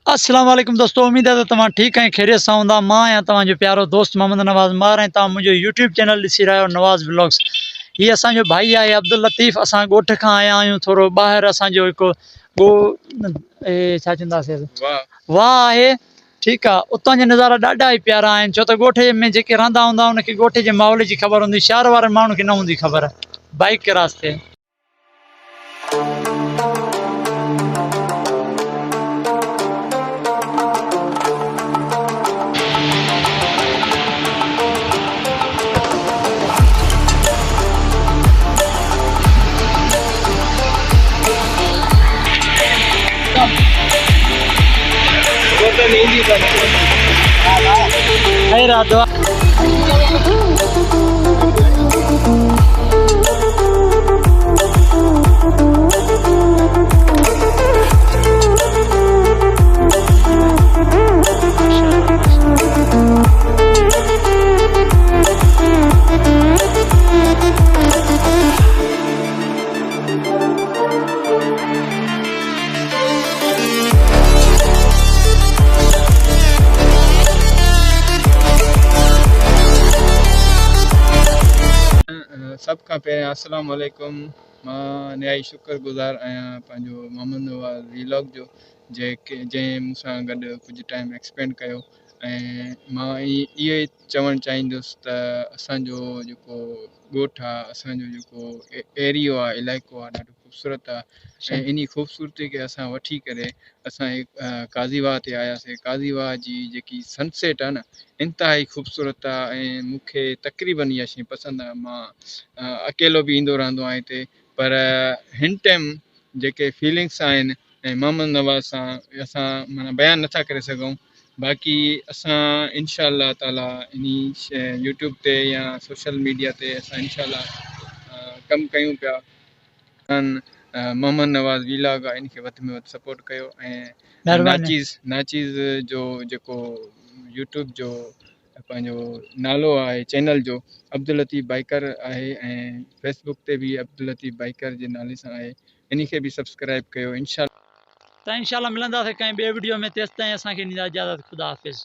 अस्सलाम वालेकुम दोस्तों, उम्मीद है तो तव्हां ठीक हैं, खैरियत सां हूंदा। मां आहियां तव्हांजो प्यारो दोस्त मोहम्मद नवाज़ मार ऐं तव्हां मुंहिंजो यूट्यूब चैनल ॾिसी रहिया आहियो नवाज़ व्लॉग्स। हीअ असांजो भाई आहे अब्दुल लतीफ़। असां ॻोठ खां आया आहियूं, थोरो ॿाहिरि असांजो हिकु छा चवंदासीं वाह आहे। ठीकु आहे, उतां जा नज़ारा ॾाढा ई प्यारा आहिनि, छो त ॻोठ में जेके रहंदा हूंदा उनखे ॻोठ जे माहौल जी ख़बर हूंदी, शहर वारनि माण्हुनि खे न हूंदी ख़बर। बाइक के रास्ते खैर आहे दुआ। सब खां पहिरियों अस्सलाम वालेकुम। मां निहाई शुक्रगुज़ार आहियां पंहिंजो मोहम्मद नवाज़ व्लॉग जो, जंहिं मूंसां गॾु कुझु टाइम एक्सपेंड कयो। ऐं मां इहो ई चवणु चाहींदुसि त असांजो जेको ॻोठु आहे, असांजो जेको एरियो आहे, इलाइक़ो आहे, ॾाढो ख़ूबसूरत आहे। ऐं इन ख़ूबसूरती खे असां वठी करे असां काज़ीवाह ते आयासीं। काज़ीवाह जी जेकी सनसेट आहे न, इंतिहाई ख़ूबसूरत आहे ऐं मूंखे तक़रीबन इहा शइ पसंदि आहे। मां अकेलो बि ईंदो रहंदो आहियां हिते, पर हिन टाइम जेके फीलिंग्स आहिनि ऐं मोहम्मद नवाज़ सां असां माना बयानु नथा करे सघूं। बाक़ी असां इनशा अल्लाह ताला इन यूट्यूब ते या सोशल मीडिया ते असां इनशा अल्लाह कमु कयूं पिया। मोहम्मद नवाज़ व्लॉग आहे, इनखे वधि में वधि सपोर्ट कयो। ऐं नाचीज़ जो जेको यूट्यूब जो पंहिंजो नालो आहे चैनल जो, अब्दुल लतीफ़ बाइकर आहे, ऐं फेसबुक ते बि अब्दुल लतीफ़ बाइकर जे नाले सां आहे। इनखे बि सब्सक्राइब कयो। इंशाल्लाह इंशाल्लाह मिलंदासीं कंहिं ॿिए वीडियो में। तेसिताईं असांखे ॾींदा इजाज़त। ख़ुदा हाफ़िज़।